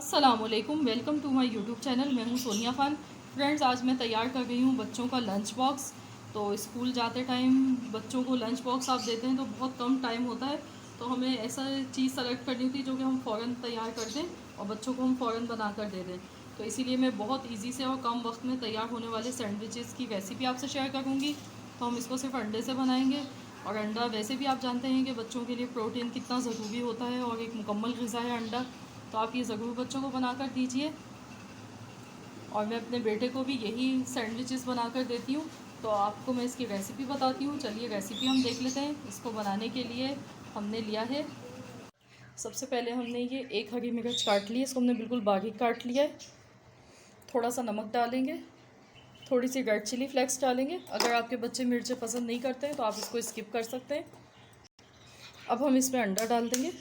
अस्सलामुअलैकुम, welcome to my YouTube channel. मैं हूं सोनिया खान। फ्रेंड्स, आज मैं तैयार कर रही हूं बच्चों का लंच बॉक्स। तो स्कूल जाते टाइम बच्चों को लंच बॉक्स आप देते हैं तो बहुत कम टाइम होता है, तो हमें ऐसा चीज़ सेलेक्ट करनी थी जो कि हम फ़ौरन तैयार कर दें और बच्चों को हम फ़ौरन बना कर दे दें। तो इसीलिए मैं बहुत ईजी से और कम वक्त में तैयार होने वाले सैंडविचेस की रेसिपी आपसे शेयर करूँगी। तो हम इसको सिर्फ अंडे से बनाएंगे, और अंडा वैसे भी आप जानते हैं कि बच्चों के लिए प्रोटीन कितना ज़रूरी होता है और एक मुकम्मल ग़िज़ा है अंडा। तो आप ये ज़रूर बच्चों को बना कर दीजिए। और मैं अपने बेटे को भी यही सैंडविचेस बना कर देती हूँ। तो आपको मैं इसकी रेसिपी बताती हूँ। चलिए रेसिपी हम देख लेते हैं। इसको बनाने के लिए हमने लिया है, सबसे पहले हमने ये एक हरी मिर्च काट ली है, इसको हमने बिल्कुल बारीक काट लिया है। थोड़ा सा नमक डालेंगे, थोड़ी सी रेड चिली फ्लेक्स डालेंगे। अगर आपके बच्चे मिर्चें पसंद नहीं करते हैं तो आप इसको स्किप कर सकते हैं। अब हम इसमें अंडा डाल देंगे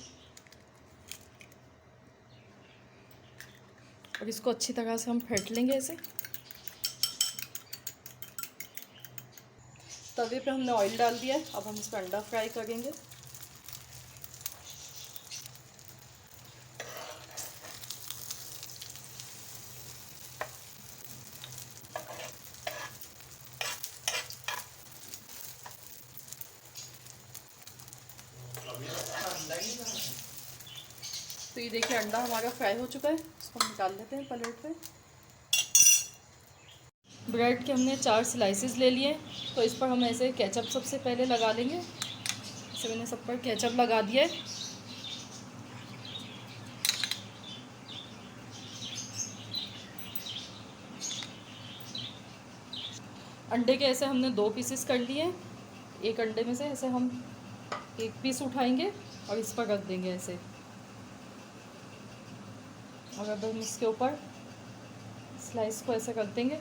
और इसको अच्छी तरह से हम फेंट लेंगे ऐसे। तवे पे हमने ऑयल डाल दिया है, अब हम इस पर अंडा फ्राई करेंगे। तो ये देखिए अंडा हमारा फ्राई हो चुका है, इसको हम निकाल लेते हैं प्लेट पे। ब्रेड के हमने 4 स्लाइसेस ले लिए, तो इस पर हम ऐसे केचप सबसे पहले लगा लेंगे। इसे मैंने सब पर केचप लगा दिया है। अंडे के ऐसे हमने 2 पीसेस कर लिए। एक अंडे में से ऐसे हम एक पीस उठाएंगे और इस पर रख देंगे ऐसे, और अब हम इसके ऊपर स्लाइस को ऐसे रख देंगे।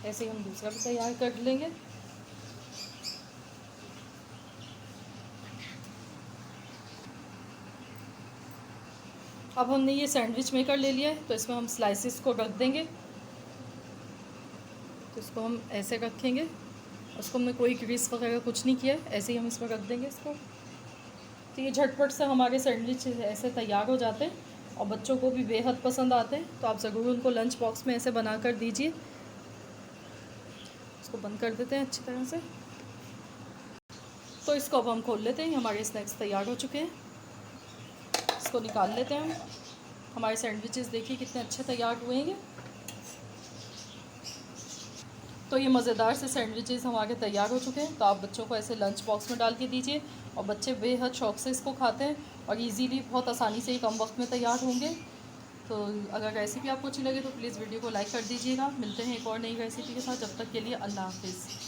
ऐसे ही हम दूसरा भी तैयार कर लेंगे। अब हमने ये सैंडविच मेकर ले लिया है, तो इसमें हम स्लाइसेस को रख देंगे। तो इसको हम ऐसे रखेंगे, उसको हमने कोई ग्रीस वगैरह कुछ नहीं किया, ऐसे ही हम इसमें रख देंगे इसको। तो ये झटपट से हमारे सैंडविच ऐसे तैयार हो जाते हैं और बच्चों को भी बेहद पसंद आते हैं। तो आप ज़रूर उनको लंच बॉक्स में ऐसे बना कर दीजिए। इसको बंद कर देते हैं अच्छी तरह से। तो इसको अब हम खोल लेते हैं। हमारे स्नैक्स तैयार हो चुके हैं, इसको निकाल लेते हैं हम। हमारे सैंडविचेस देखिए कितने अच्छे तैयार हुए हैं। तो ये मज़ेदार से सैंडविचेस हमारे तैयार हो चुके हैं। तो आप बच्चों को ऐसे लंच बॉक्स में डाल के दीजिए और बच्चे बेहद शौक़ से इसको खाते हैं और इजीली बहुत आसानी से ही कम वक्त में तैयार होंगे। तो अगर रेसिपी आपको अच्छी लगे तो प्लीज़ वीडियो को लाइक कर दीजिएगा। मिलते हैं एक और नई रेसिपी के साथ, जब तक के लिए अल्लाह हाफिज़।